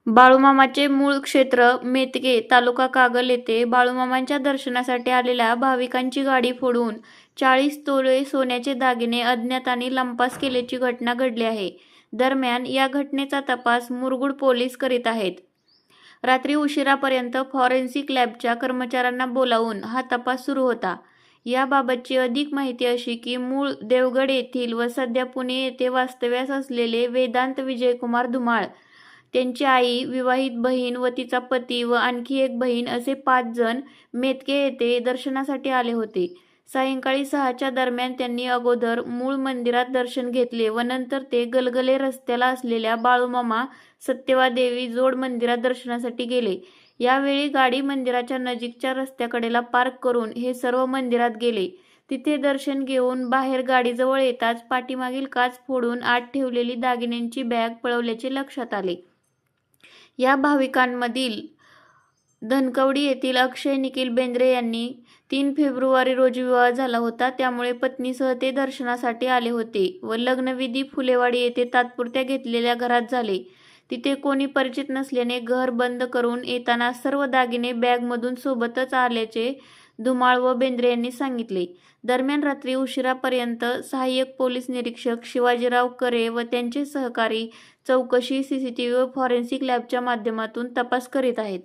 बाळूमामाचे मूळ क्षेत्र मेतके, तालुका कागल येथे बाळूमामांच्या दर्शनासाठी आलेल्या भाविकांची गाडी फोडून 40 तोळे सोन्याचे दागिने अज्ञातांनी लंपास केल्याची घटना घडली आहे. दरम्यान, या घटनेचा तपास मुरगुड पोलीस करीत आहेत. रात्री उशिरापर्यंत फॉरेन्सिक लॅबच्या कर्मचाऱ्यांना बोलावून हा तपास सुरू होता. याबाबतची अधिक माहिती अशी की मूळ देवगड येथील व सध्या पुणे येथे वास्तव्यास असलेले वेदांत विजयकुमार धुमाळ, त्यांची आई, विवाहित बहीण व तिचा पती व आणखी एक बहीण असे 5 जण मेतके येथे दर्शनासाठी आले होते. सायंकाळी 6च्या दरम्यान त्यांनी अगोदर मूळ मंदिरात दर्शन घेतले व नंतर ते गलगले रस्त्याला असलेल्या बाळूमामा सत्यवादेवी जोड मंदिरात दर्शनासाठी गेले. यावेळी गाडी मंदिराच्या नजीकच्या रस्त्याकडेला पार्क करून हे सर्व मंदिरात गेले. तिथे दर्शन घेऊन बाहेर गाडीजवळ येताच पाठीमागील काच फोडून आत ठेवलेली दागिन्यांची बॅग पळवल्याचे लक्षात आले. या भाविकांमधील धनकवडी येथील अक्षय निखिल बेंद्रे यांनी 3 फेब्रुवारी रोजी विवाह झाला होता. त्यामुळे पत्नीसह ते दर्शनासाठी आले होते व लग्नविधी फुलेवाडी येथे तात्पुरत्या घेतलेल्या घरात झाले. तिथे कोणी परिचित नसल्याने घर बंद करून येताना सर्व दागिने बॅगमधून सोबतच आल्याचे धुमाळ व बेंद्रे यांनी सांगितले. दरम्यान, रात्री उशिरापर्यंत सहाय्यक पोलीस निरीक्षक शिवाजीराव करे व त्यांचे सहकारी चौकशी, सीसीटीव्ही व फॉरेन्सिक लॅबच्या माध्यमातून तपास करीत आहेत.